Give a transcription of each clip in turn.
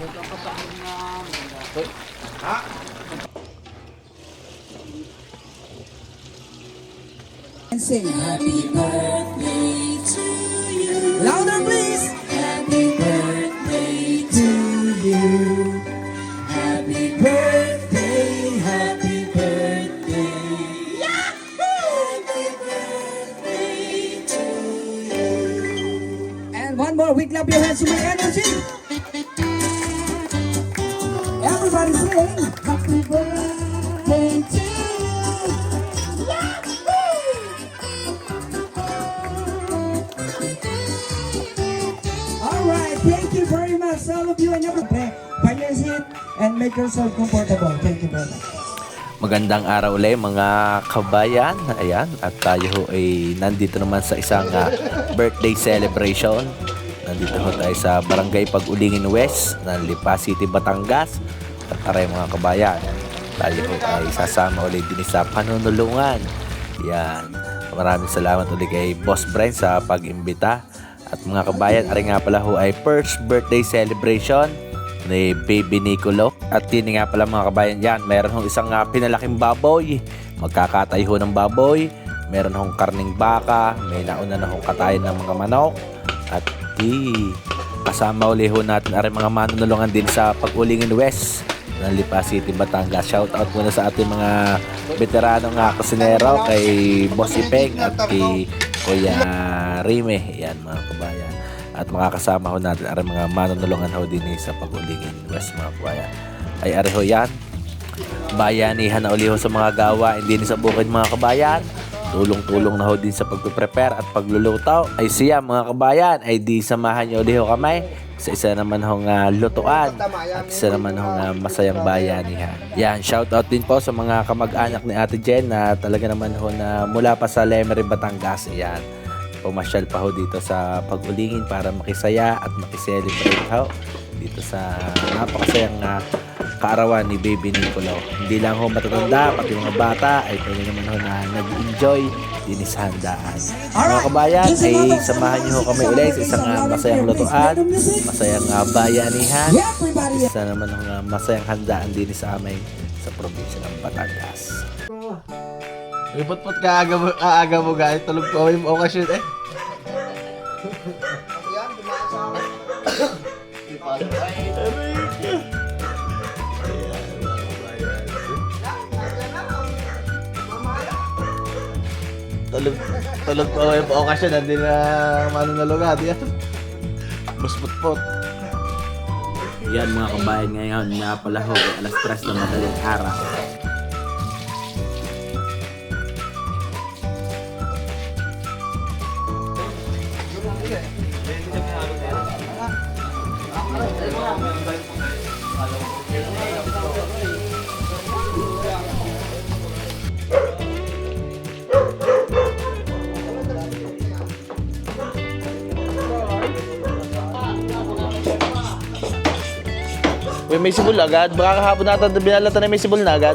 And sing happy birthday to you. Louder please. Happy birthday to you. Happy birthday, happy birthday. Yahoo! Happy birthday to you. And one more, we clap your hands to make energy. Everybody sing happy birthday to you. Alright, thank you very much all of you and everybody. Find your seat and make yourself comfortable. Thank you very much. Magandang araw ulit mga kabayan. Ayan, at tayo ho ay nandito naman sa isang birthday celebration. Nandito ho tayo sa Barangay Pag-Ulingin West ng Lipa City, Batangas. At taray mga kabayan, tayo ho ay sasama ulit din sa panunulungan. Yan, maraming salamat ulit kay Boss Brian sa pag-imbita. At mga kabayan, ari nga pala ho ay first birthday celebration ni Baby Nicolo. At yun nga pala mga kabayan, yan, meron hong isang pinalaking baboy. Magkakatay ho ng baboy. Meron hong karning baka. May nauna na hong katayin ng mga manok. At kasama uli ho natin ari mga manunulungan din sa Pag-Ulingin West ng Lipa City, Batangas. Shout out muna sa ating mga veteranong kusinero, kay Boss Ipeng at kay Kuya Rime. Yan mga kabayan. At makakasama ho natin ari mga manunulungan ho din sa Pag-Ulingin West mga kabayan. Ay ari ho yan, bayanihan na uli ho sa mga gawain din sa bukid mga kabayan. Tulong-tulong na ho din sa pagpe-prepare at pagluluto. Ay siya mga kabayan, ay di samahan nyo uli ho kami sa isa naman hong lutuan at isa naman hong masayang bayanihan. Yan, shoutout din po sa mga kamag-anak ni Ate Jen na talaga naman ho na mula pa sa Lemery, Batangas. Yan, pumasyal pa ho dito sa Pag-Ulingin para makisaya at makiselebrate ho dito sa napakasayang kaarawan ni Baby Nicolo. Hindi lang ho matatanda, pati mga bata ay pwede naman ho na nag-enjoy din sa handaan. Mga kabayan, ay samahan niyo ho kami ulit sa isang masayang lutuan, masayang bayanihan, isa naman ho masayang handaan din sa amin sa probinsya ng Batangas. Ipot-pot kaaga mo guys, tulog ko yung okasyon eh. Tulog po yung okasyon, hindi na manunulungan yan. Buspot-pot. Yan mga kabayan, ngayon nga pala ho, alas 3 na madaling araw. Uy, may sibol agad. Baka kahapon natin binalatan na may sibol na agad.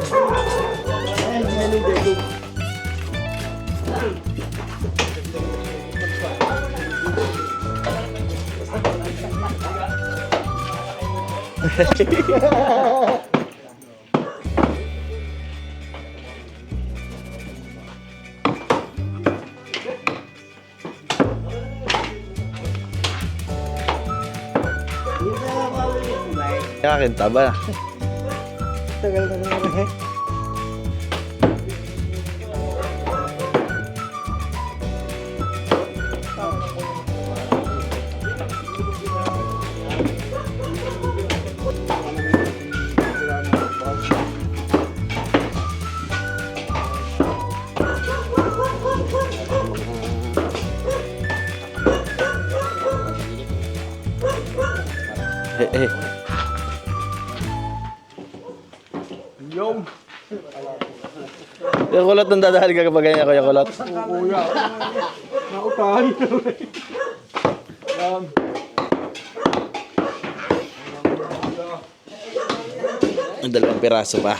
Kakinta ba? Tagal na naman eh. Yung kulot nang dadahal ka kapag ganyan, Kuya Kulot. Kuya, nautahan. Ang dalawang piraso pa.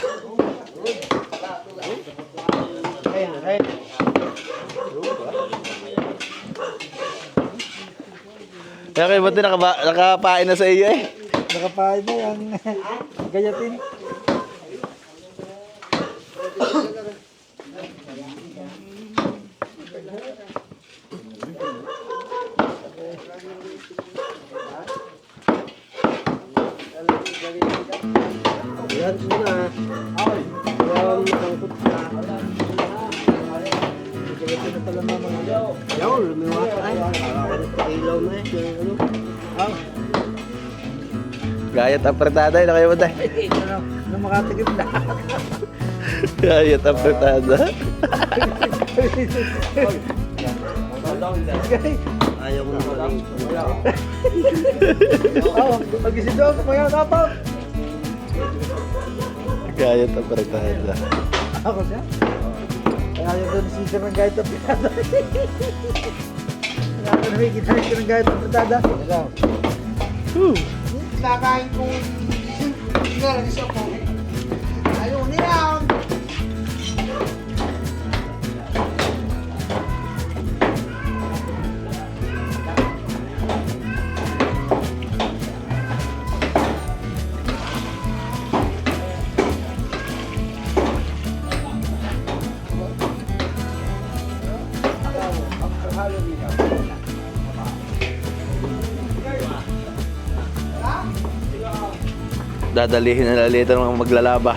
Kaya kayo ba't nakapain na sa iyo eh? Nakapahay ba yan? Gayatin. Yan muna. Yung nakangkot na. Yaw, lumiwat ay. Ilaw na eh. Yung ano. Gayat apretada yun, kayo ba tayo? Na makatigip na. Gayat apretada. Ayaw ko na maling. Pag-isip daw, kaya kapag. Gayat apretada. Ako siya? Kaya yung doon si Sir ng gayet na pitada. Kaya ko nakikita rin ng gayet na pitada. Kinakain kong singaran isa po. Ayaw niya. Dadalihin na later ng mga maglalaba.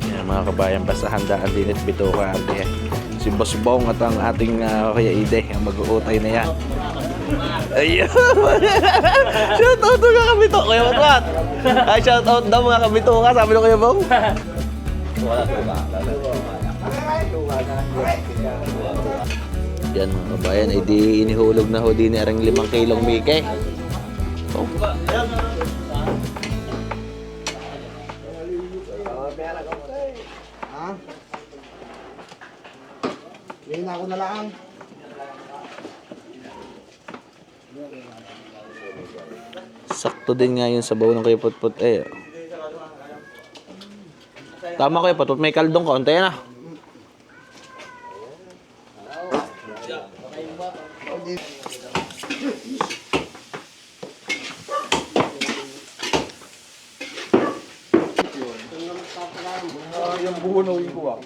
Yan mga kabayan, basta handaan din at bituka ate. Si Boss Bong at ang ating Kuya Ide ang mag-uutay na yan. Ayun! Shout out mga kabito! Kuya Matmat! Ay, shout out daw mga kabito ka, sabi ng Kuya Bong. Yan mga kabayan, ay di inihulog na ho din ni Aring 5 kilong Mike. Oh. Ha? Ngayon ako na lang. Sakto din nga yung sabaw ng Kuya Putput eh. Tama Kuya Putput, may kaldong kaunti na. Yung buhunuin ko ah.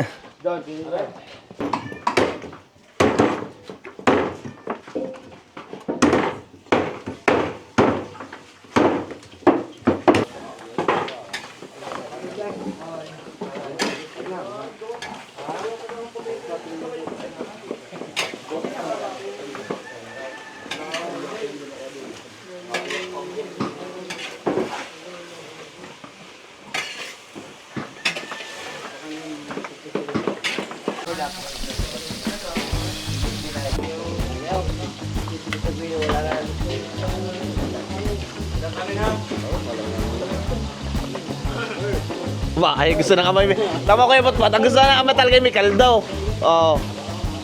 Ba, ay gusto na kamay. Tama Kuya Putput, ang gusto na kamay talaga may kaldaw. Oo.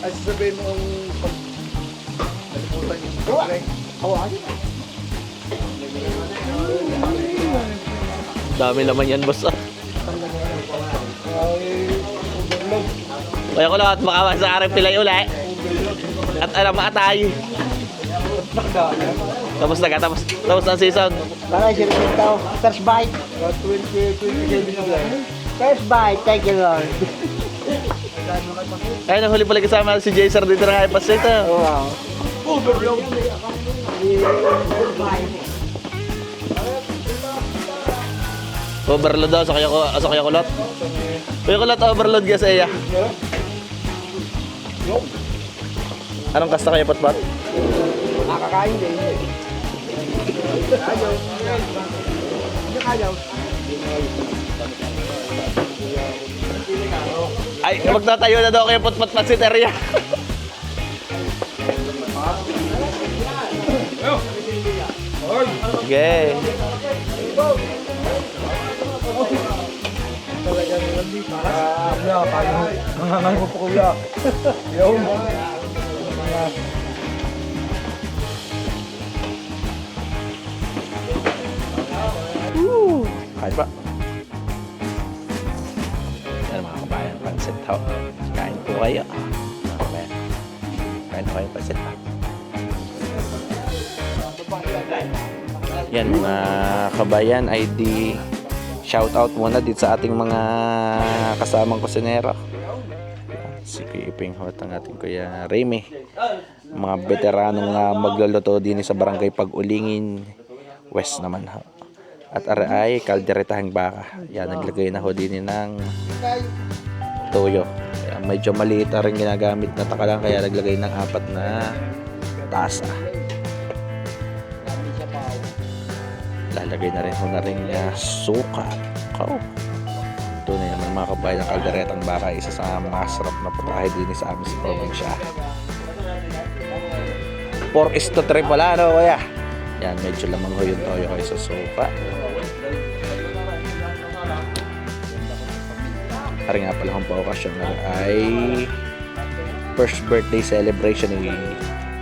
Ay sasabihin mo ang nalimutan yung kulay. Dami naman yan, boss. Kaya ko lahat makawa sa aring pilay uli. At alam maatay. Tapos na ka, tapos ang season. Para siya rin ito. First bite. 20 First bite. Thank you, Lord. Ay, nahuli pala kasama si Jaser dito na ipas ito. Wow. Overload daw sa kaya kulot. Kaya kulot overload ka sa iya. Anong kasta Kuya Putput? Nakakain din. Ayaw. Ayaw. Ay, magtatayo na daw Kuya Putput pansiteria. Okay. Nangangal mo po kuya. Yung. Kain ba? Yan mga kabayan, pansit ho. Kain po kayo. Mga kabayan. Kain po kayo, pansit ha. Yan mga kabayan, ay di shoutout muna dito sa ating mga kasamang kusinero. Si Kuya Iping ho at ang ating Kuya Remy. Mga veteranong magluluto din sa barangay Pag-ulingin West naman ho. At ay kalderetahang baka. Yan, naglagay na ho din ng toyo. Yan, medyo maliit na rin ginagamit na takalang kaya naglagay ng 4 na tasa. Lalagay na rin ho na rin suka. Tunay naman mga kabayan ng kalderetang baka, isa sa masarap na putahe din sa amin sa probinsya. 4:3 pala, no kuya? Yan, medyo lamang ho yung toyo kayo sa suka. Hari nga pala kung pa-okasyon na ay first birthday celebration ni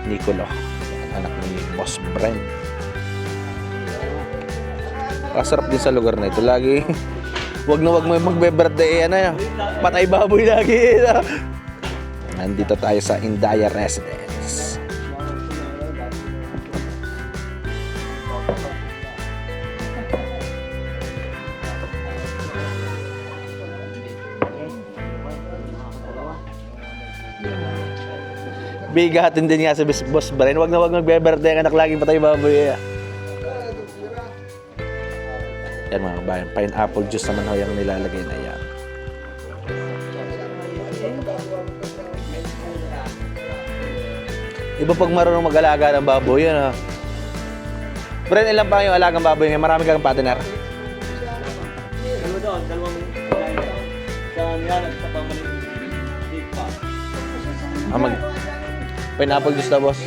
Nicolo, anak ni Boss Brent. Kasarap din sa lugar na ito. Lagi wag mo yung magbe-birthday, patay baboy lagi. Nandito tayo sa Indaya Residence. Bigatin din nga sa Boss Brian. Wag magbe-birthday ang anak, laging patay baboy. Yan mga kabayan, pineapple juice naman ho yung nilalagay na yan. Iba pag marunong mag-alaga ng baboy, yan ha. Brian, ilan pa yung alagang baboy ngayon? Marami kang partner? Dalawang sa pamaliit pa. Pineapple juice na, boss.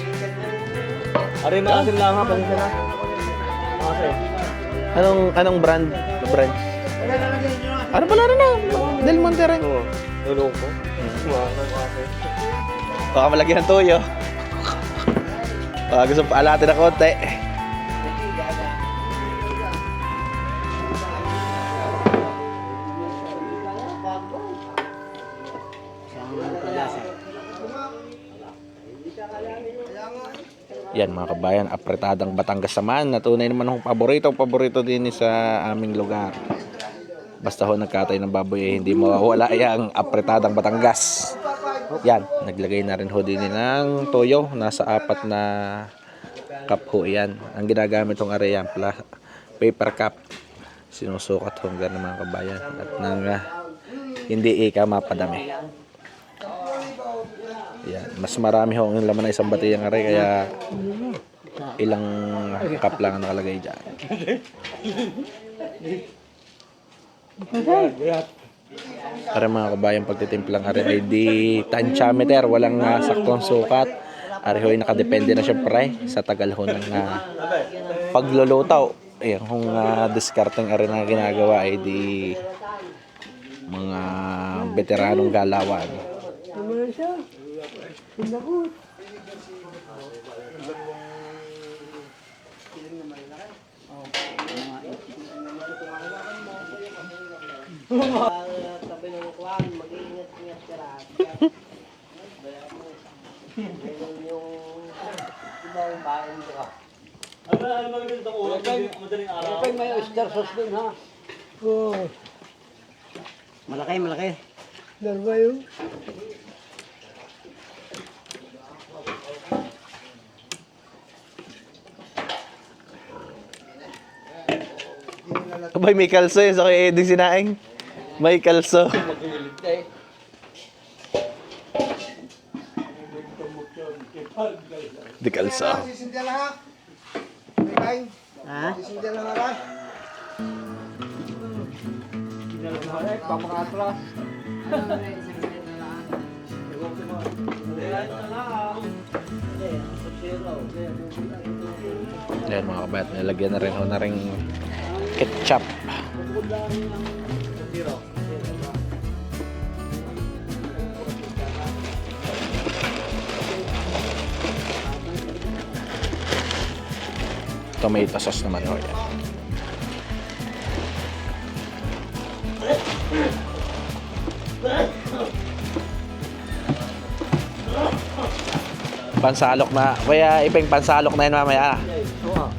Aray, maasim lang ha, pasensya na. Okay. Anong brand? Ano pala rin na? Del Monte rin. Oo, tulong ko. Baka malagyan ng toyo. Baka gusto paalatin na konti. Yan mga kabayan, apretadang Batangas naman na tunay naman akong paborito din sa aming lugar. Basta ho nagkatay ng baboy, hindi mawawala yung apretadang Batangas. Yan, naglagay na rin ho din ng toyo, nasa 4 na cup ho yan. Ang ginagamit hong areyan, paper cup. Sinusukat ho ng mga kabayan at nang hindi mapadami. Yan, mas marami ho ang laman na isang batiyang are, kaya ilang cup lang ang nakalagay dyan. Para mga kabayan, pagtitimplang are ay di tansyameter, walang saktong sukat. Are ho ay nakadepende na syempre sa tagal ho ng paglulutaw. Ayan, kung discarding are na ginagawa ay di mga veteranong galawan. Sabi ng kuwan, mag-iingat-ingat ka lang. Yung ibang bayan ko. Ano magandang ulam? Madaling araw. May oyster sauce din ha. Oo. Malaki. Dalawa yun. Abay, may kalso yun sa kay Eding Sinaing. May kalso. Di kalso. Ha? Pamakatras. Yan mga kabat, nilagyan na rin ho na rin ketchup. Tomato sauce naman ho yan. Pansalok na. Kaya ipeng pansalok na yun mamaya.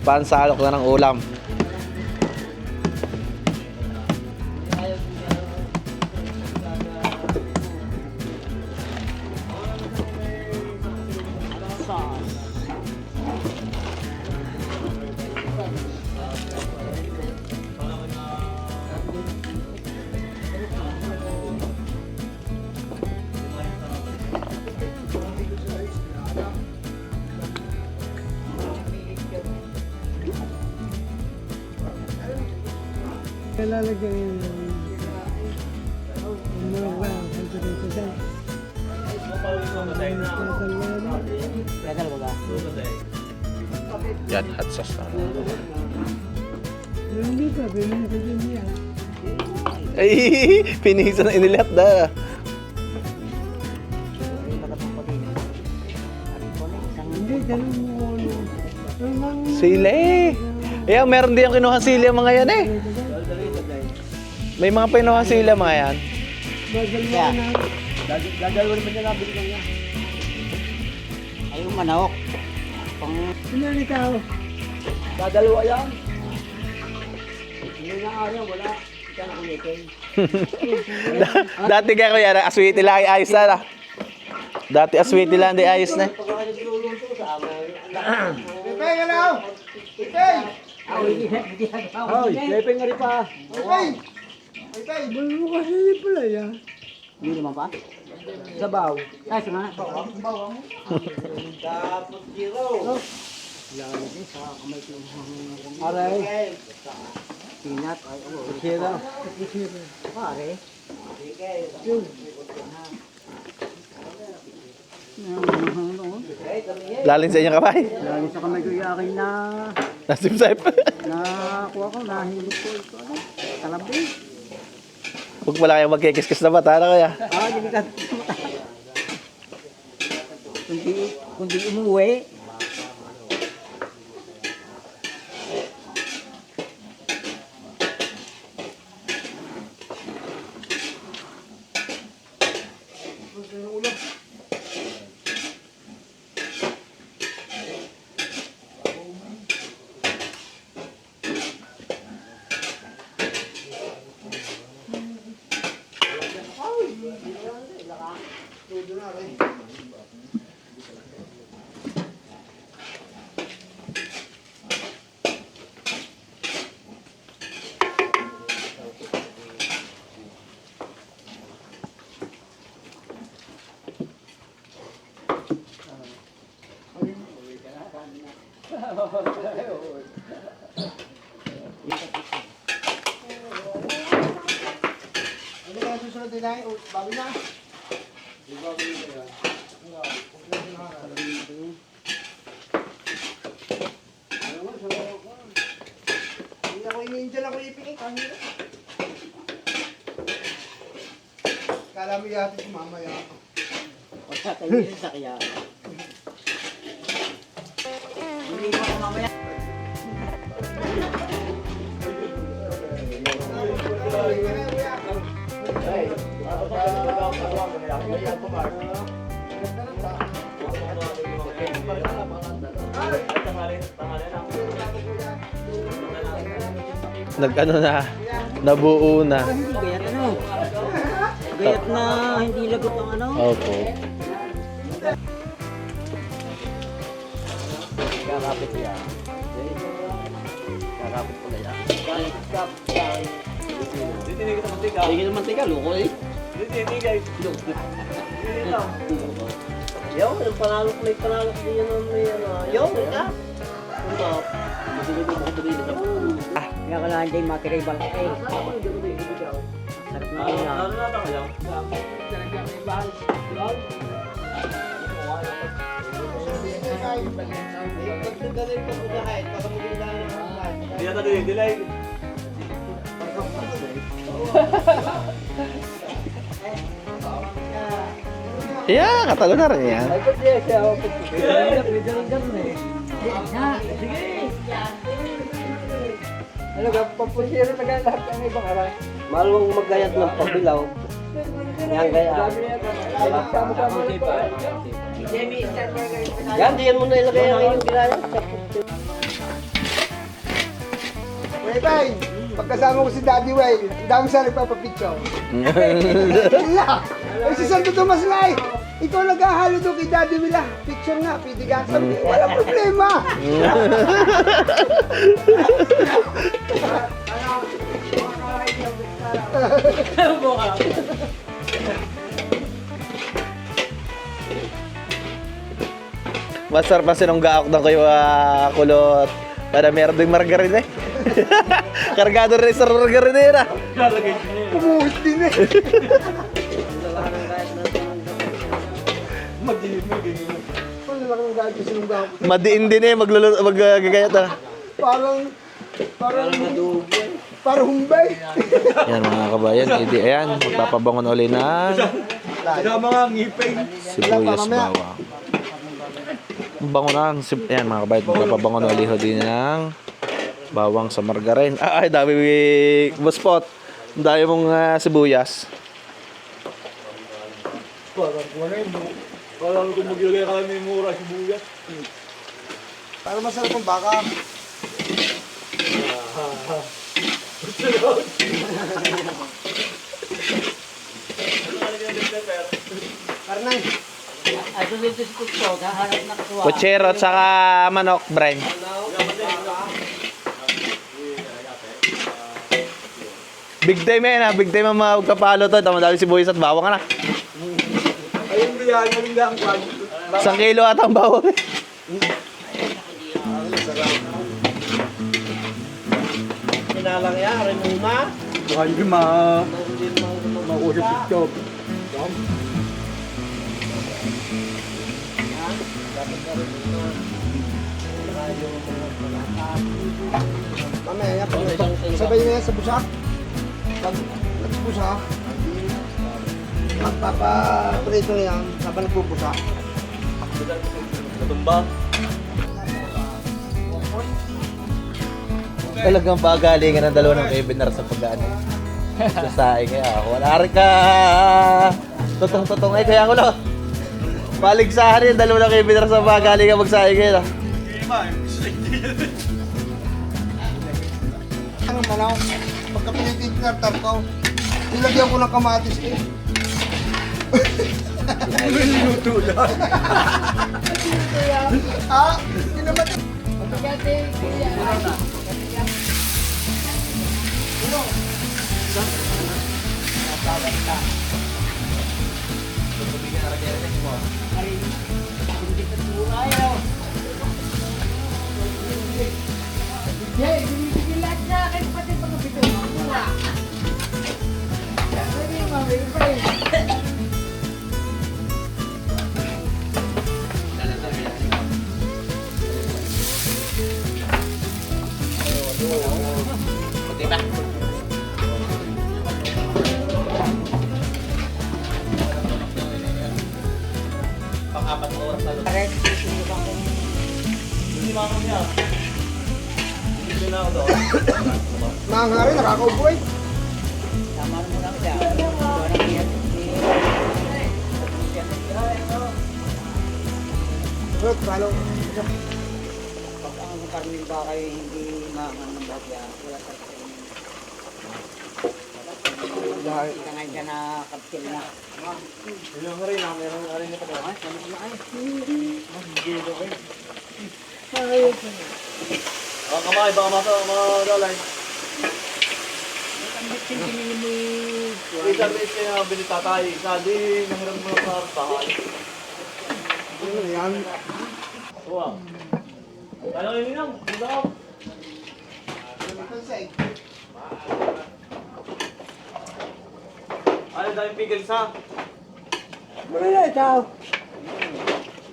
Pansalok na ng ulam. Lalagyan yung Yan, hot sauce na. Ay, pinisa na inilat na. Sili. Ayan, meron din yung kinuha sili ang mga yan eh. May mga pinuha sila mga yan. Dadalawa naman niya nabili ko niya. Ay, yung manok. Ano ikaw? Dadalawa yan. Hindi na nga yan, wala. Ika na kulitin. Dati kaya kuya, aswiti lang ay ayos na. Dati aswiti lang di ayos na. Pipay ka na! Pipay! Hoy, lepeng nga rin pa. Pipay! Pipay! Hindi naman pa? Sabaw. Ay, sa nga. Aray. Pinat. Ay, sira. Pare. Lalim sa inyong kamay. Lagi sa kamay ko yung akin na Nasipsip. nakuha ko, nahilip ko ito. Ano? Talabi. Huwag pala kayong magkikis-kis na bata na kaya. Hindi ka. Kundi umuwi. Ano kaya susunod din ay? Bawi na? Hindi ako ini-enjoy ako ipikik. Ang hirap. Kala mo yata si mama yan. Wala tayo yung sakyan. Hindi mo ako mamaya. Nag-ano na, nabuo na. Hindi gayat ano. Gayat na hindi lagot ang ano. Opo. Kakapit ko yan. Kakapit ko na yan. Hindi ka mantika, loko eh. Yo, yung panalo ko din yan may ano. Yo, ka? Kaya ka lang hindi makiribal ka eh. Sarap na yun Yeah, katalo na rin yan. Ano ka, pampusiro na ganyan lahat ng ibang aray. Maluwang magayat ng pabilaw. Yan kaya. Yan, diyan mo na ilagay ang iyong ginaya. Tay, pagkasama ko si Daddy Way, ang dami sa nagpapapicture. Wala! Ay, si Santo Tomas Lai, ikaw naghahalo doon kay Daddy Wila. Picture nga, pwede ka. Sabi ko, wala problema. Masarap pa sinunggaok ng kayo kulot. Para meron ding margarine eh. Kargado rin sa margarine yun ah. Pumuhit din eh. Wala lang ang gagawin sinunggahan ko. Madiin din eh, maggagayat ah. Parang humbay. Yan mga kabayan, ayan, magpapabangon uli ng sibuyas bawang. Bango na ang yan mga kabayan, magpapabangon uli ho din ng bawang sa margarine. Ay, dami boss pot. Ang dami mong sibuyas. Para masarap ang baka. Karnay. Ito dito si Kuto, hahanap na katuwa. Kutsero at saka manok, Brian. Big time yan ha, big time ang magkapalo to. Madami sibuyas at bawang ka na. Ayun riyan, yung lang kwan. 1 kilo at ang bawang. Kinalang yan, Renuma. Bukan di mausap si Chop. Mamaya, sabay na yan sa busak. Pag nagbusak, magpapaprito na yan habang nagbubusak. Talagang pagalingan ng dalawa ng webinar sa pag-ano. Sa saing kaya wala rin ka. Tutong-tutong ay kaya ko lang. Paligsahan yung dalawa ng webinar sa pagalingan magsaing kaya. Ano manaw, pagka pinitinartar ko, nilagyan ko ng kamatis eh. Niluto lang. Ah, hindi naman. Mga nga rin, nakakaubo eh. Tama mo lang siya. Rot, palo. Pag ang karning baka ay hindi maangang ng bagya, wala sa Ika ngayon ka na kaptil na. Yung rin, meron rin na pala. Ang kamay, baka mga dalay. Isang beses kaya binitatay, isa di nangiram mo sa tahay. Ano yan? Wow. Ano yun lang? Ano? Ano daming pickles ha? Marina, ikaw.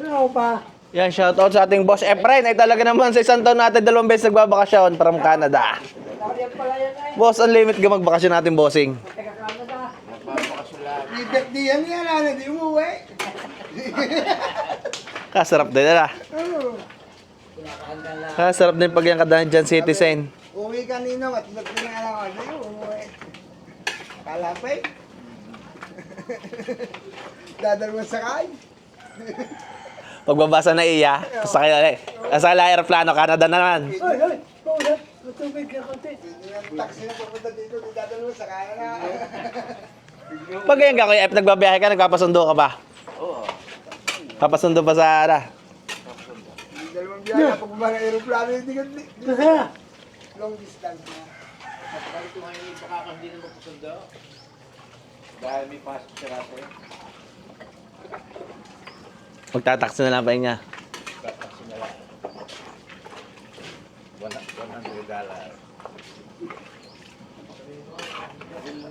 Ano pa? Yan, shoutout sa ating boss Efren. Ay talaga naman sa isang taon natin 2 beses nagbabakasyon from Canada. Boss, ang limit ka magbakasyon natin, bossing. Bibek di yan yan, ano, di umuwi. Kasarap din na. Ano? Kasarap din pag yung kadahan dyan citizen. Uwi kanino at nagpinalaman na yun. Kalapay. Dadalawang sakay. Pagbabasa na iya, sa aeroplano, Canada na naman. Hoy! Paulat! Matubig ka konti. Yung taxi na pupunta dito, di dadalawang sakay na. Pag ganyan ka, Kuya F, nagbabiyahe ka, nagpapasundo ka ba? Oo. Papasundo ba sa ara? Dalawang biyahe na pagbuba ng aeroplano, hindi ka long distance na. Magtataksi na lang pa niya.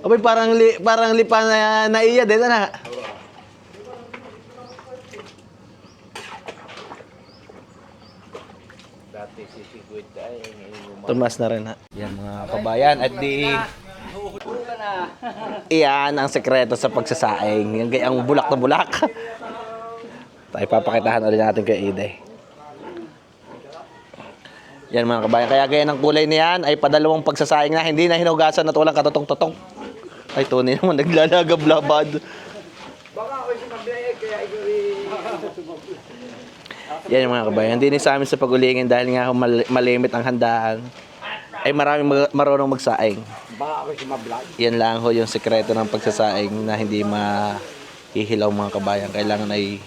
Abay, parang lipa na iya din na. Tumas na rin ha. Yan mga kabayan at di iyan ang sekreto sa pagsasaing. Yung gayang bulak na bulak. Tayo papakitahan ulit natin kay Iday. Yan mga kabayan. Kaya gaya ng kulay niyan ay padalawang pagsasaing na. Hindi na hinugasan at walang katotong-totong. Ay, tunay naman naglalagab-labad. Baka ako yung mabiyahe, kaya ikaw Yan mga kabayan. Hindi sa amin sa pag-ulingin dahil nga malimit ang handaan. Ay maraming marunong magsaing. Baka ako si Mablay. Yan lang ho yung sekreto ng pagsasaing na hindi mahihilaw mga kabayan. Kailangan ay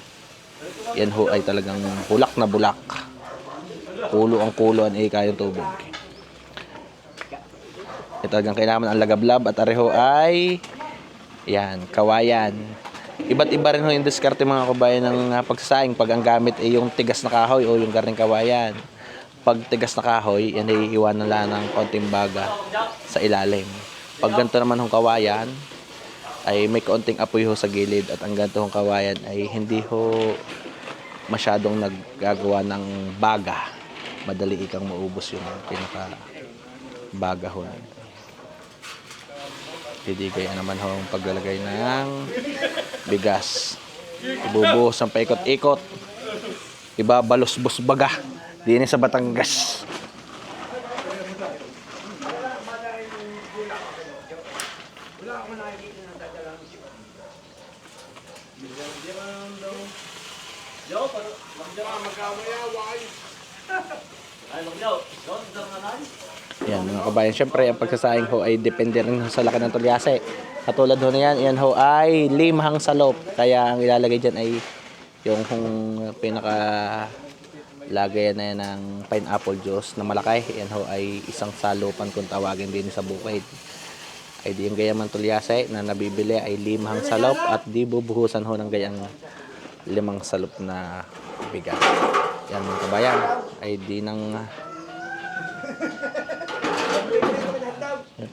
yan ho ay talagang bulak na bulak. Kulo ang kulo ang ika yung tubig. Ito talagang kailangan ang lagablab at areho ay yan, kawayan. Iba't iba rin ho yung diskarte mga kabayan ng pagsasaing. Pag ang gamit ay yung tigas na kahoy o yung garning kawayan. Pag tigas na kahoy, yan ay iwanan lang ng konting baga sa ilalim. Pag ganito naman hong kawayan, ay may konting apoy ho sa gilid at ang ganito hong kawayan ay hindi ho masyadong naggagawa ng baga. Madali ikang maubos yung pinaka baga ho. Hindi kaya naman ho ang paglalagay ng bigas. Ibubuhos ang paikot-ikot. Ibabalos-bos baga. Diyan sa Batangas. Yan mga kabayan, syempre ang pagsasaing ho ay depende rin sa laki ng tulyase. Katulad ho na yan ho ay limhang salop. Kaya ang ilalagay dyan ay yung pinaka lagayan na yan ng pineapple juice na malaki. Yan ho ay isang salupan kung tawagin din sa bukid. Ay di yung gayang tulyase na nabibili ay limhang salop at di bubuhusan ho ng gayang limang salop na bigas. Yan mga kabayan ay di nang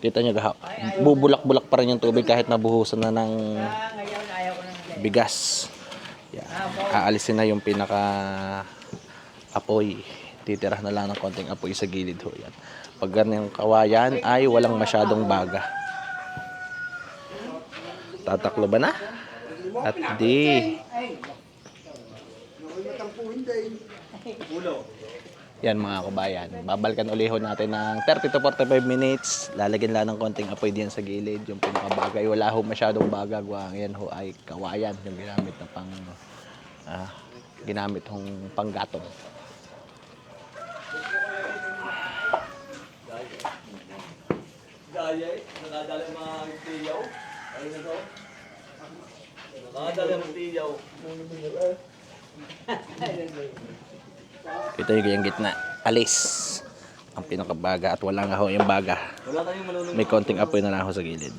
kita nyo gahaw. Bubulak-bulak pa rin yung tubig kahit nabuhusan na ng bigas. Yan. Aalisin na yung pinaka apoy. Titira na lang ng konting apoy sa gilid ho yan. Pag ganyan kawayan ay walang masyadong baga. Tataklo ba na? At di. Yan mga kabayan. Babalikan uliho natin ng 30 to 45 minutes. Lalagyan lang ng konting apoy diyan sa gilid. Yung pinakabagay. Wala ho masyadong baga. Yan ho ay kawayan. Yung ginamit na ginamit hong panggatong. Nakadala mga tiyaw. Ano na to? Nakadala mga tiyaw. Kita nyo yung gitna. Alis. Ang pinakabaga at wala nga ho yung baga. Wala tayong malulong. May konting apoy na lang ho sa gilid.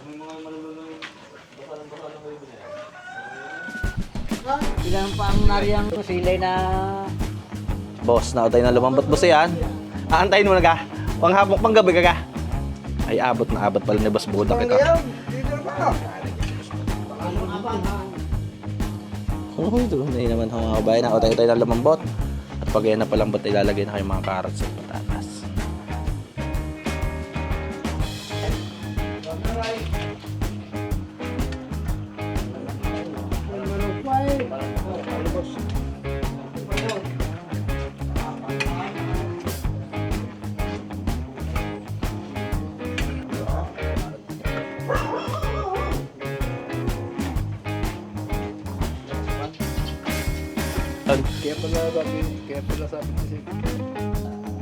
May mga malulong. Basa ng kayo ba? Ilan pa ang nariyang silay na... Boss, nautay na lumambot boss yan. Aantayin mo na ka. Panghapon, panggabi ka ka. Ay, abot na abot pala ni Boss Budak ito. Dito na ba? Oo, ito na naman mga kabayan. Nautay-utay na lumambot. At pag yan na palambot, ilalagay na kayo mga carrots at patatas. Kaya pala sabi kasi,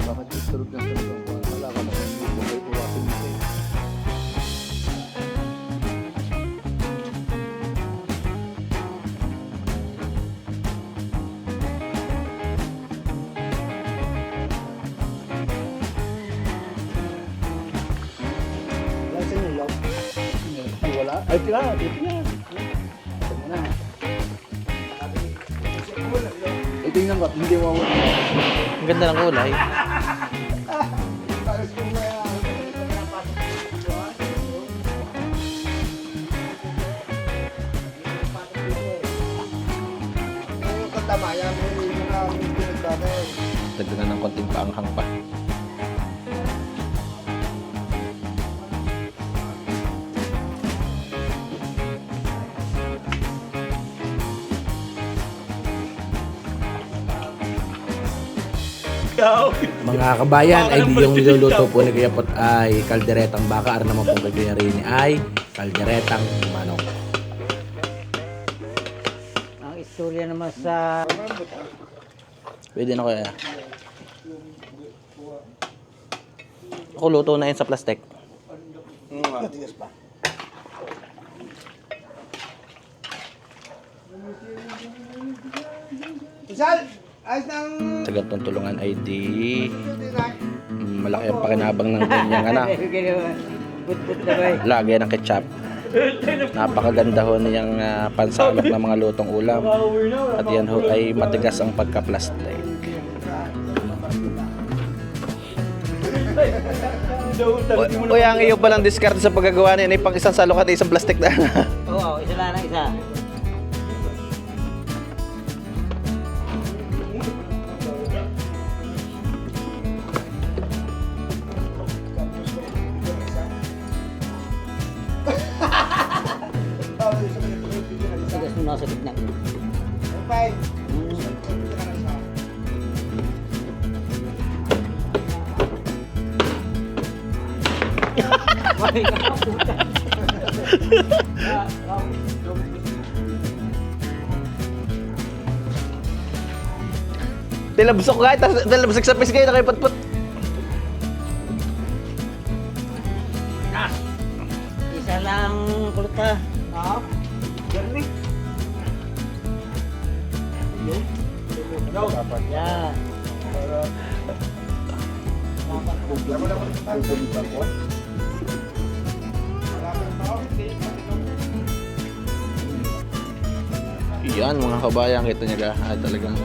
bakit disturb ng talagang wala ka na kung buhay iwasin mo eh. Wala sa inyo, Ay, wala. Ay, tira. Ito na. Ito mo na. Tingnan ko, hindi mawala. Ang ganda ng kulay. Katamayan, may mga pinagdadaan. Dagdagan ng konting paanghang pa. Mga kabayan, ay yung niluluto po ni Kuya Pot ay kalderetang baka. Ar naman pong kagaya rin ay kalderetang manok. Ang istorya naman sa... Pwede na kaya. Ako luto na yun sa plastic. Isal, ayos ng... Sa ganitong tulungan ay di malaki ang pakinabang ng kanyang ano. Lagay ng ketchup. Napakaganda ho niyang pansalok ng mga lutong ulam. At yan ho ay matigas ang pagka-plastic. O ang iyo palang discard sa paggagawa niyan ay pang isang salok at isang plastic na. Oo, isa lang ng isa. Tigas mo nasa gitna. Bye. Tilabsok ka, tilabsok sa pisgay na kayo putput. Isa lang kulta. Ha? Garni. Yan. Yan mga kabayan, kita nyo ka. Talagang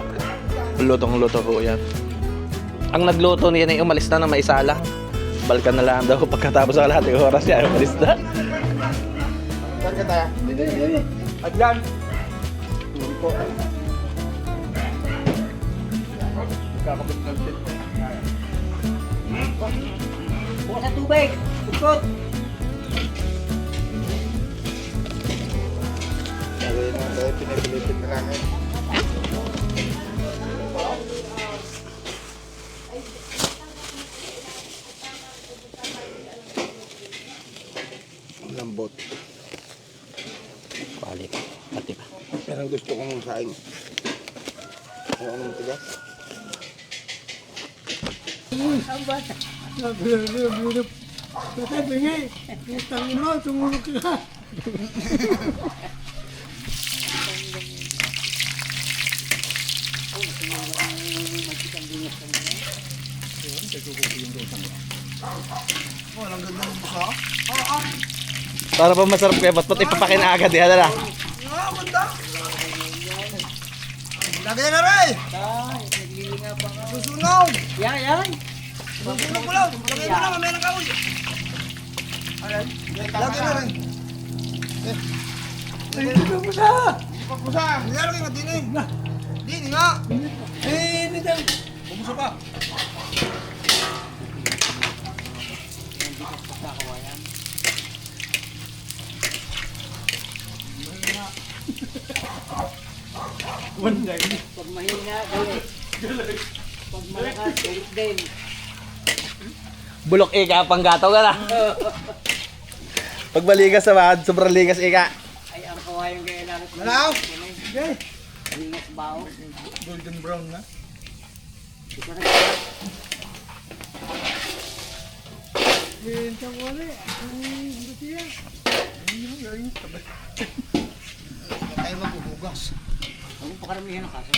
lutong-luto ko yan. Ang nagluto niya ay umalis na may isa lang. Balikan na lang daw pagkatapos ng kalahating oras niya. Umalis na. Saan ka tayo? Adlan. Bukas sa tubig. Ikot. Gawin mo tayo, pinipilipit na lang eh. Lambot. Balik. Pati pa. Pero ang gusto kong saing. Ayaw ko ng tigas. Para pa masarap kaya ba't ipapakin na agad yan na. Lagay na rin! Susunog! Yan, yan. Susunog mo lang! Lagay mo na, mamaya na kaoy! Lagay na rin! Ay, ito mo sa! Pagpusa! Nilagay nga din eh! Dini nga! Eh, hindi daw! Pagpusa pa! Pag mahina, galit. Pag malakas, galit din. Bulok ika, panggato ka na. Pag maligas naman, sobrang ligas ika. Ay, ang kawayang gaya namin. Malaw! Ligas bao. Golden brown na. Benta ko ulit. Ang siya. Tayo magbubugas. Ako pakaramihan ng kaso.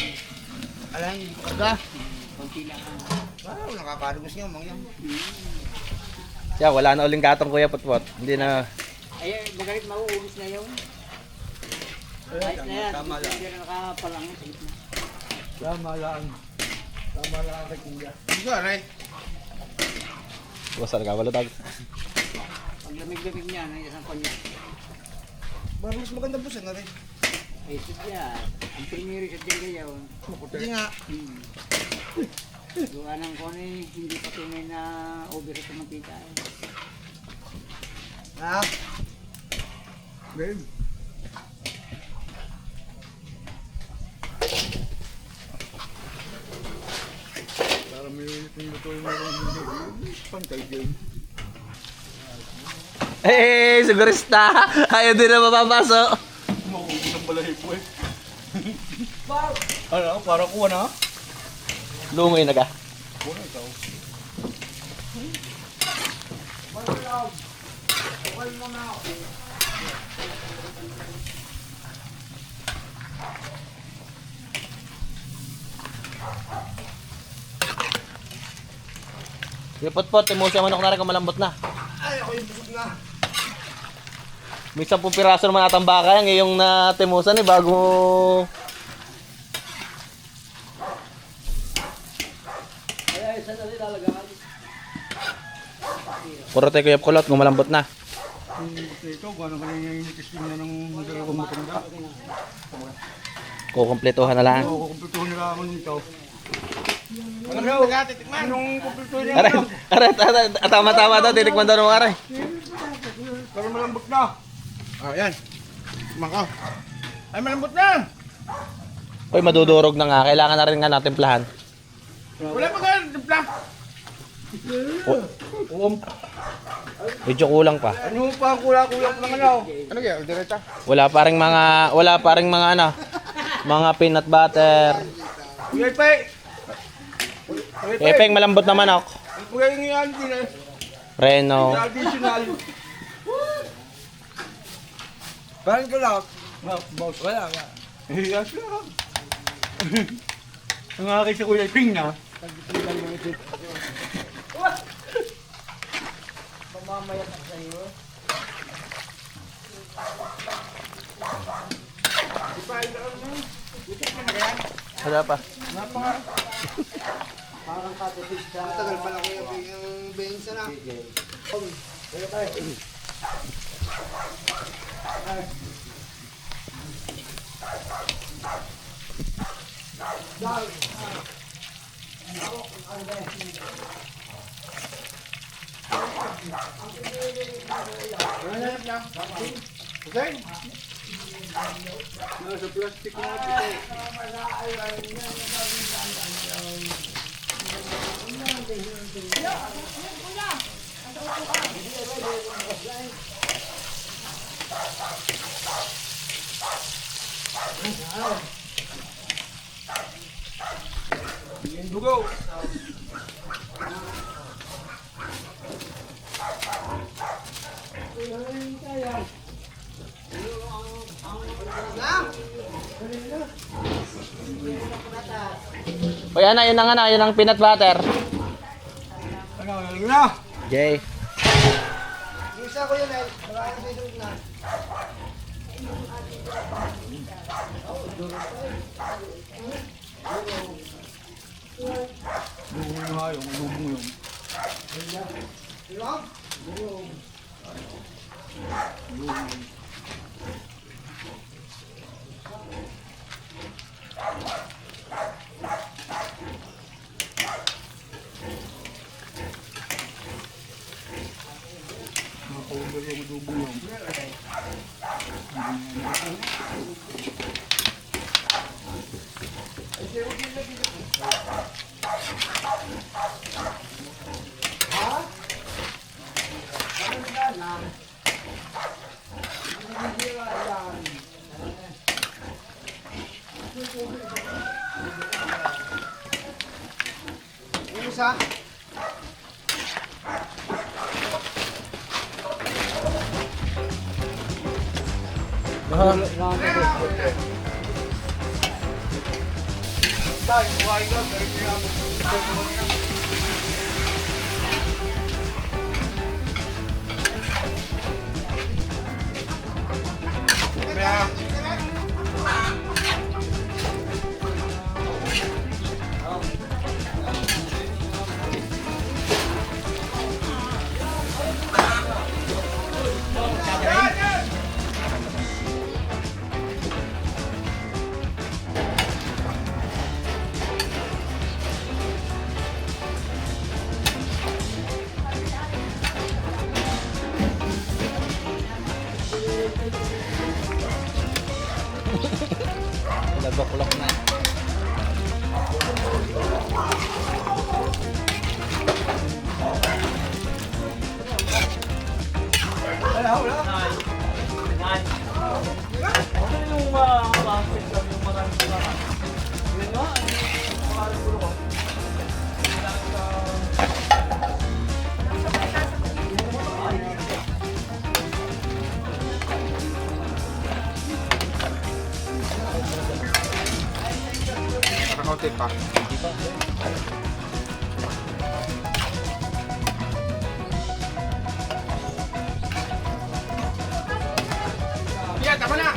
Alam, kaga. Konti lang. Wow, nakakalugos niya, mangyan. Yeah, wala na uling gatong Kuya Putput. Hindi na. Ay, magalit mauubos na yun. Ayos na yan. Tama lang. Hindi na nakapalangan sa gitna. Tama lang. Tama lang kay Kuya. Ito, aray. Wasal ka, wala tag. Pag lamig-lamig niya, ng isang kanya. Parang mas maganda po siya na rin. Ay, sadya. Ang primary sa dyan kayo. Hindi nga. Gawa ng kone, hindi pa tunay na over sa mantika. Ha? Babe. Para may luto yung pantay din. Hey, sigurista! Ayaw din na mapapasok. Makukulit ang balahibo eh. Ano, para kuha na? Lungoy na ka. Kuha na ikaw. Kuya Putput, timusya manok na rin kung malambot na. Ay, ako yung busog na. May 10 piraso naman atang baka yan, yung natimusan eh, bago... Ay, saan natin lalagay? Puro tayo Kuya Kulot kung malambot na. Ito, kung ano kanina yung testing na ng dalawang matanda. Kukumpletuhan na lang. Oo, kumpletuhin nila ako nito. Ano? Anong kumpletuhin niya? Aray, aray, tama-tama daw, titikman daw ng aray. Pero malambot na. Ah, yan. Maka. Ay, malambot na. Uy, madudurog na nga. Kailangan na rin nga natin plahan. Wala pa ganyan, timpla. Medyo kulang pa. Ano pa ang kulang-kulang ng ano? Ano kaya? Diretsa? Wala pa ring mga ano, mga peanut butter. Kuya Ipay! Epeng malambot na manok. Kuya yung yan din eh. Reno. Traditional. Parang ko lang. Boss, wala ka. Yes lang. Ang aking sa Kuya Iping na. Pamamayat sa iyo. Wala pa. Parang katupid sa... Tagal pala Kuya Iping yung bensa na. Okay? Nasa plastic na ito. Dugo. O yan na, yun ang ano, yun ang peanut butter. Ano, nalang na. Jay. Isa ko yun eh. Maraming bidog na. Lubong yung hayong, lubong yung. Ilang? Mapawag yung lubong yung. Nagbakulak na. Nakaunti pa. Yeah, tama na!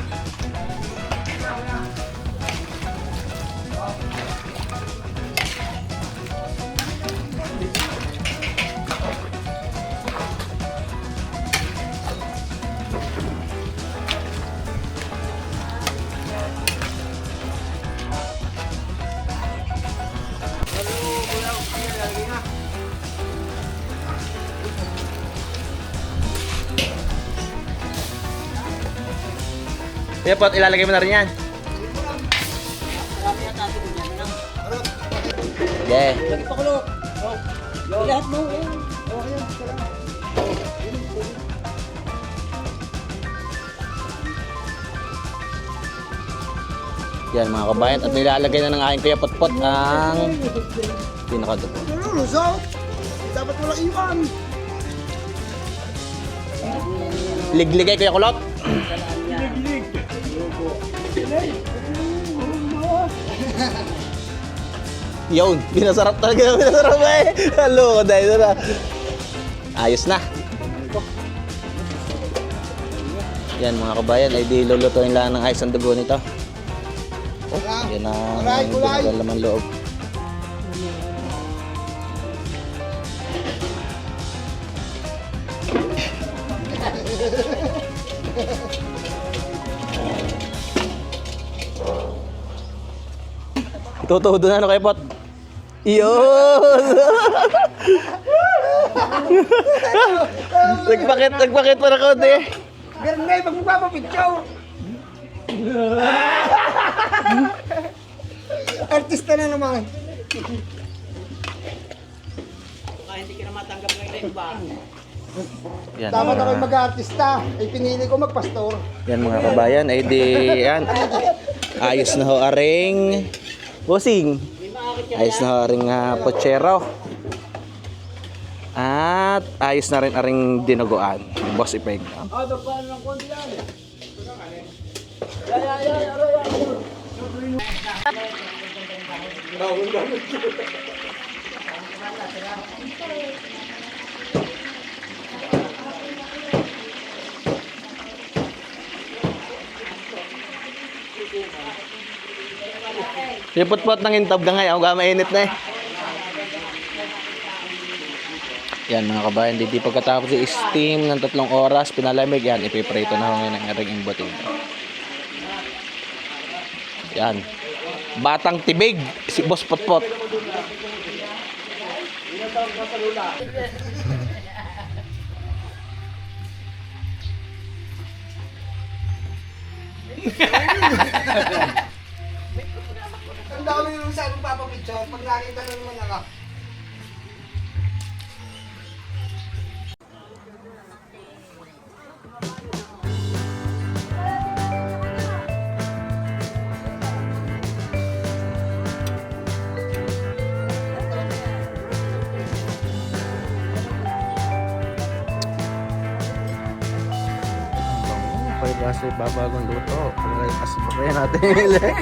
Kuya Pot, ilalagay mo na rin yan. Yeah. Lahat mo. Yan mga kabayan. At nilalagay na ng aking Kuya Pot ang pinakadugo. Lulusaw. Dapat wala iwan. Ligligay Kuya Kulot. Yun, pinasarap talaga. Pinasarap eh. Halo ko dahil na. Ayos na. Yan mga kabayan, ay di lulutuin lang ng ayos ang dugo nito. Oh, yan ang binigyan laman loob. Tutudo na ano kay Pot. Yun! Nagpakit pa na konti. Ganun na pag magpapapicture. Artista na naman. Yan, Dapat ako mag-artista. Ay pinili ko magpastor. yan mga kabayan, ay di yan. Ayos na ho aring bossing. Ayos na ho aring pochero. At ayos na rin aring dinuguan. Boss Ipeg. Sipot-pot ng intab na ngayon, kaya mainit na eh. Yan mga kabayan, di pagkatapos i-steam ng 3 oras, pinalamig yan, ipiprito na ho ngayon ang aring imbutin. Yan. Batang tibig, si Boss Potpot. Ang dami yung sa magpapapicture. Pag nakita na naman ako. Kasi babagong luto. Ano yung asbayan natin?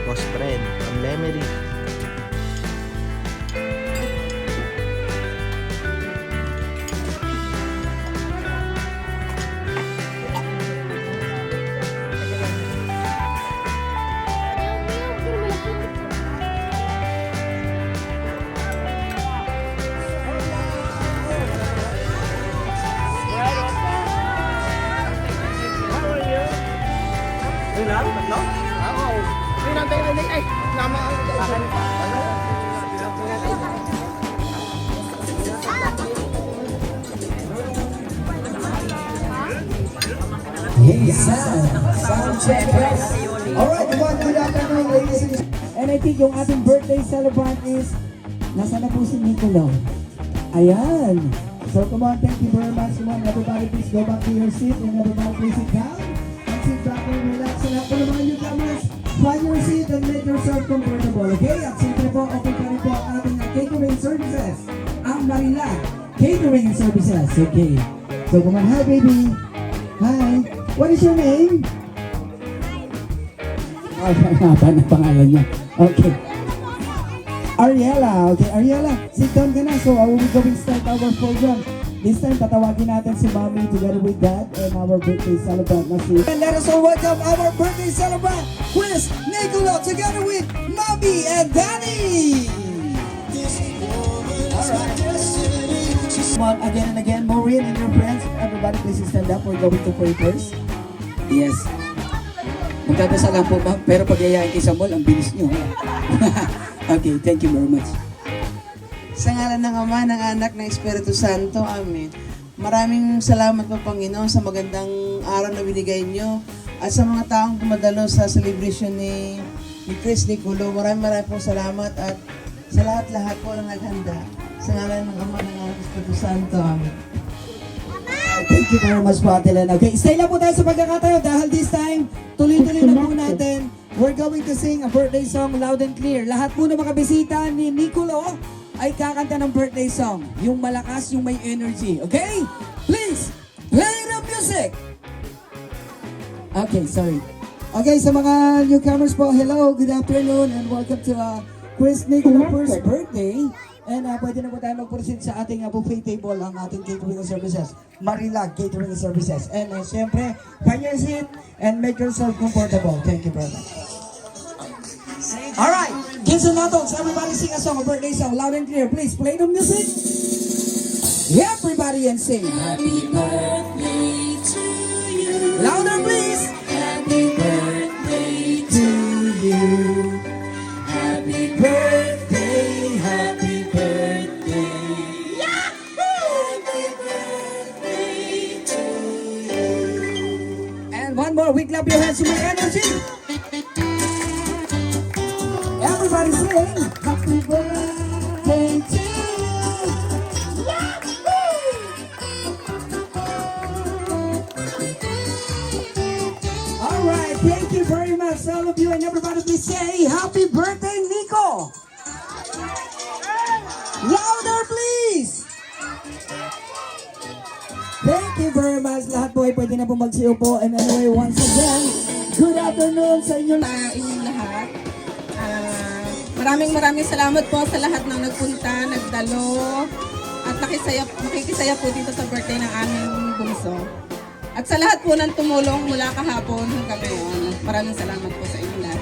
Boss friend, ang memory. Yes, sound check. Alright, good afternoon, ladies and gentlemen. And I think yung ating birthday celebrant is, nasa na po si Nicolo? Ayan. So come on, thank you very much. Come on, everybody please go back to your seat and everybody please sit down. And sit back and relax. And ako naman yung newcomers, find your seat and make yourself comfortable, okay? At siyempre po, okay pa rin po ang ating catering services. Ang Marila Catering Services, okay? So come on, hi baby. Hi. What is your name? Oh, haba na pangalan niya. Okay. Ariela. Okay, Ariela, sit down ka na. So, I will be going to start our program. This time, tatawagin natin si Mommy together with Dad and our birthday celebrant na si... And let us all welcome our birthday celebrant, Chris Nicolo, together with Mommy and Danny. Alright. Come on, again and again, Maureen and your friends, everybody please stand up. We're going to pray first. Yes. Magdadasal lang po, ma'am. Pero pag yayain kay Samuel, ang bilis nyo. Okay, thank you very much. Sa ngalan ng Ama, ng Anak, ng Espiritu Santo. Amen. Maraming salamat po, Panginoon, sa magandang araw na binigay nyo at sa mga taong dumadalo sa celebration ni Chris Nicolo. Maraming po salamat at sa lahat-lahat po na naghanda. Sa ngalan ng Ama, ng Anak, ng Espiritu Santo. Amen. Thank you very much po, Ate Lena. Okay, stay lang po tayo sa pagkakatayo dahil this time, tuloy-tuloy na po natin. We're going to sing a birthday song loud and clear. Lahat po na makabisita ni Nicolo ay kakanta ng birthday song. Yung malakas, yung may energy. Okay? Please, play the music! Okay, sorry. Okay, sa mga newcomers po, hello, good afternoon, and welcome to Chris Nicolo first birthday. And pwede na po tayo mag-proceed sa ating buffet table, ang ating catering services. Marilag Catering Services. And siyempre, find your seat and make yourself comfortable. Thank you very much. Alright, kids and adults, everybody sing a song, a birthday song, loud and clear. Please play the music. Everybody and sing. Happy birthday to you. Louder please. Happy birthday to you. Happy birthday, happy birthday. Happy birthday to you. And one more, we clap your hands to my energy. Everybody sing, happy birthday to you. Alright, thank you very much, all of you, and everybody please say, happy birthday, Nico. Louder, please. Thank you very much. Lahat po ay pwede na po magsiupo. And anyway, once again, good afternoon sa inyo Inyong lahat. Maraming salamat po sa lahat ng nagpunta, nagdalo, at nakikisaya po dito sa birthday ng aming bunso. At sa lahat po ng tumulong mula kahapon hanggang ngayon, maraming salamat po sa inyo lahat.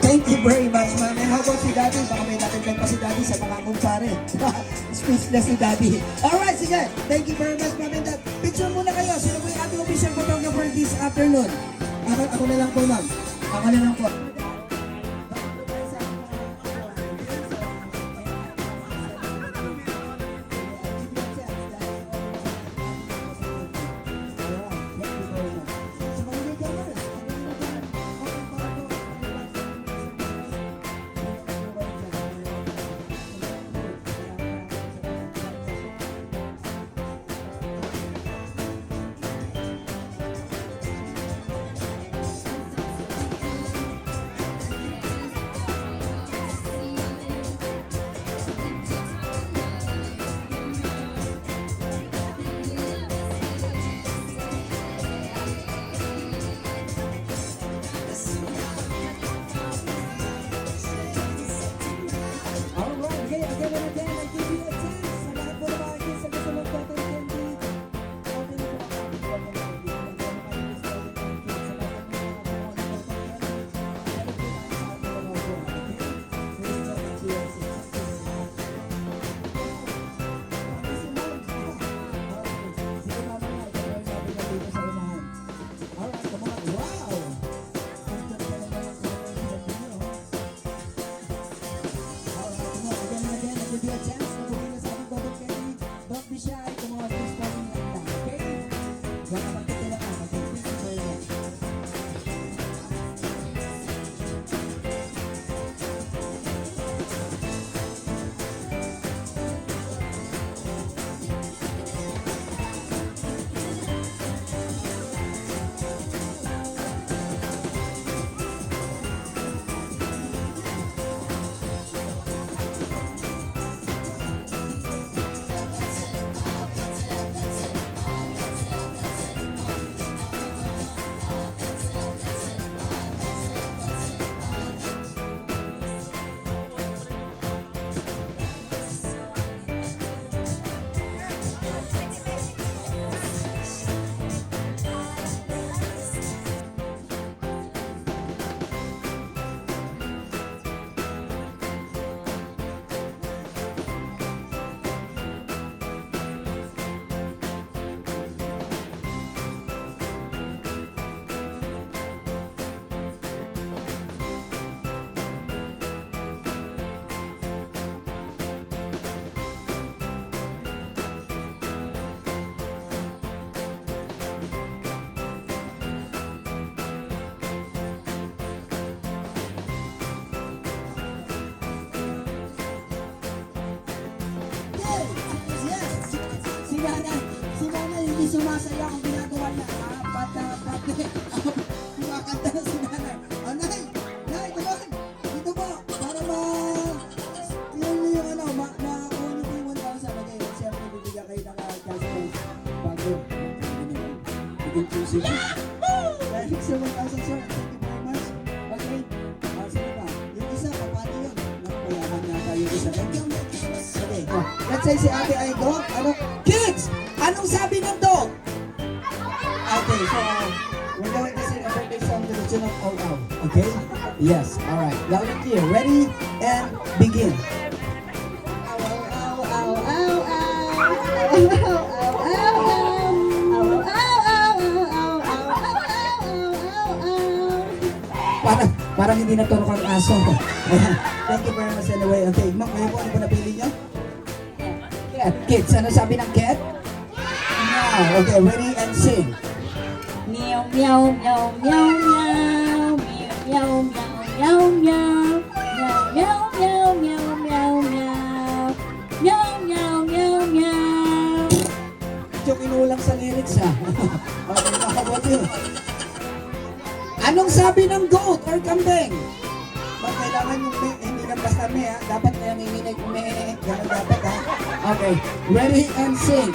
Thank you very much, ma'am. And how about si Daddy? Baka may natagdag pa si Daddy sa mga kumpare. Speechless si Daddy. Alright, sige. Thank you very much, ma'am. And that, picture muna kayo. Sino po yung ating official photographer this afternoon? Ako na lang po, ma'am. Ako na lang po. Si Nana hindi sumasaya kung ginagawa niya. Kumakanta na si Nana. Oh, Nay! Nay, come on! Dito po! Para yung ano, makakuha niyo po yung 1,000. Okay, siyempre bibigyan kayo ng cash prize. Bago. Bigyan po siya. Dahil sa 1,000, sir. Thank you very much. Okay. Sige pa. Yung isa, paano yun? Nakuyaman niya tayo yung isa. Thank you. Okay. Let's say si ate ay dog. Ano? Kids! Anong sabi ng dog? Okay, so we're going to sing a birthday song to the tune of Oh Oh. Okay? Yes, alright. Loud and clear. Ready? And begin. Parang hindi natulog ang aso. Thank you very much anyway. Okay, Ma'am, kayo po, ano po napili niyo? Cat. Kids, ano sabi ng cat? Meow. Okay, ready and sing. Meow meow meow meow meow meow meow meow meow meow meow meow meow meow meow meow meow meow. Medyo kinulang sa lyrics ha. Okay, makabot yun. Anong sabi ng goat or kambing? Pag kailangan yung me, hindi lang basta me ha. Dapat na nanginginig me. Ganun dapat ha. Okay, ready and sing.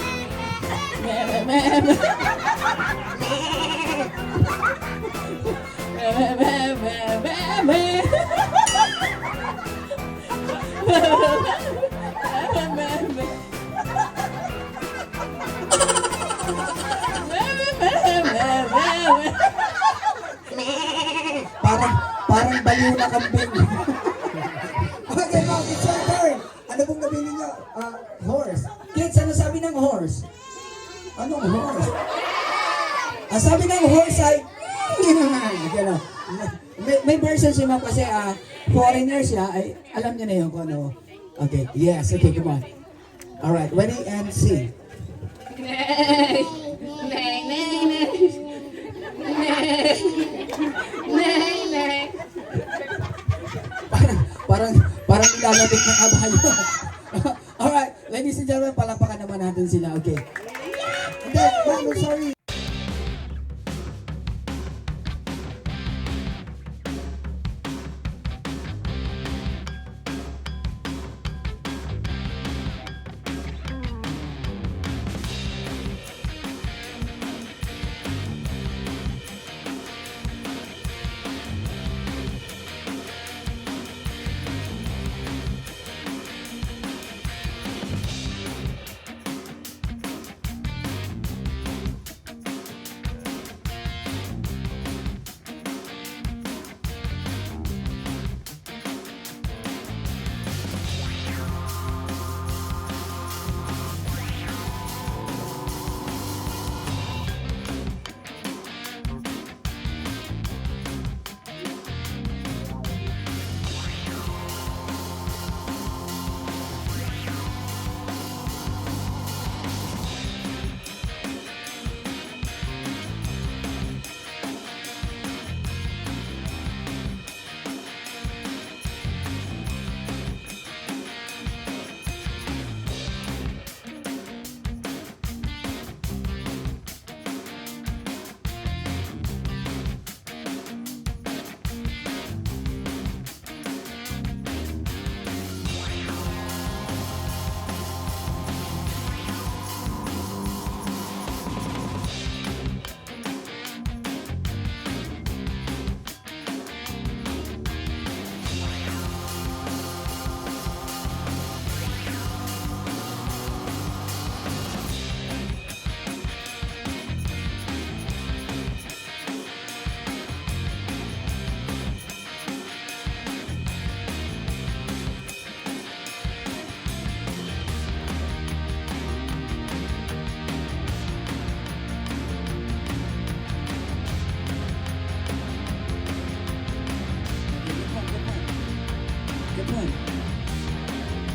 baliw na kambing. Okay, ma'am, it's your turn. Ano pong nabili niyo? Horse. Kids, ano sabi ng horse? Anong horse? Ang sabi ng horse ay, gano'n. May version siya ma'am kasi foreigner siya, ay alam niya na yun kung ano. Okay, yes, okay, come on. Alright, ready and sing. Nay, nay, nay, nay. Nay, nay. Parang nilalabit ng kabayo. Alright, ladies and gentlemen, palapakan naman natin sila, okay. And then, ma'am, I'm sorry.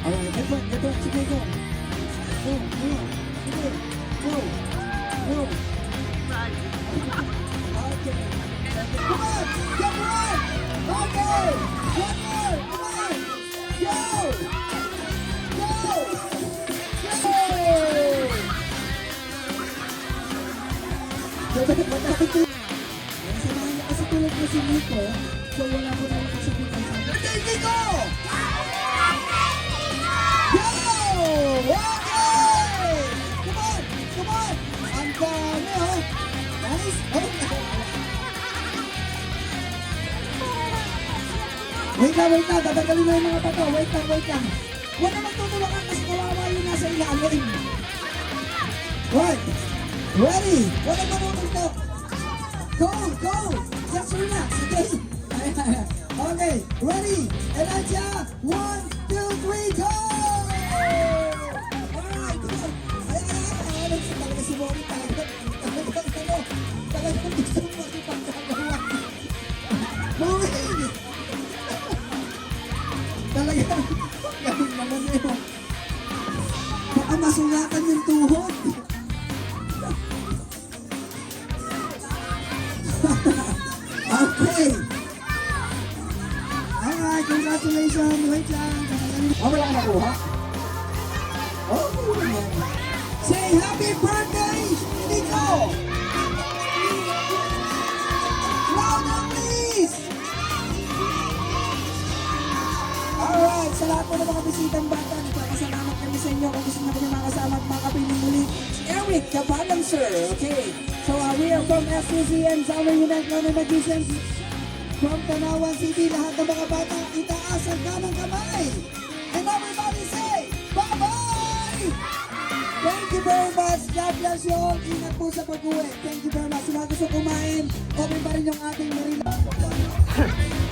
Alright, get back, sige, go. Go. Okay. Come on, get one. Okay, one more, come on. Go. Samahan niya kasi tulad ko si Nico, so wala ko na kasagutan sa akin. Okay, Nico! Go! Okay! Come on! Ang dami, oh! Nice! Okay! Wait lang! Tatanggalin na yung mga bato. Wait lang! Huwag na magtutulakan kasi kawawa yung nasa ilalim. Right! Ready? Huwag na mamutuntok! Go! Just relax, okay? Okay, ready? And Adja, 1, 2, 3, go! Alright, come on. Ay, talaga si Mori talaga. Talagang gusto mo makipagkagawa. Mori! Talagang, gawin naman yun. Baka masulatan yung tuhod. Okay. Alright, congratulations. Wait lang. Wala ka nakuha? Oh, say happy birthday, Nico! Louder, please! Alright, sa lahat po ng mga bisitang bata, nagpapasalamat kami sa inyo kung gusto na kami makasama at makapiling muli. Eric Kabalang, sir. Okay. So we are from SCCM, Summer Unite Lone Magicians. From Tanawan City, lahat ng mga bata, itaas ang kanang kamay. And everybody say, bye-bye! Thank you very much. God bless you all. Ingat po sa pag-uwi. Thank you very much. Sa mga gusto kumain, open pa rin yung ating Marila.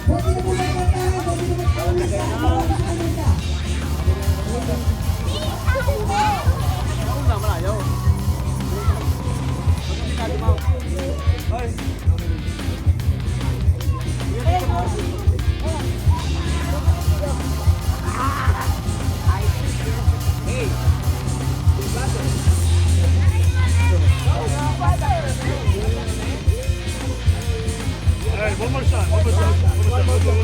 Pwede na po ba One more shot.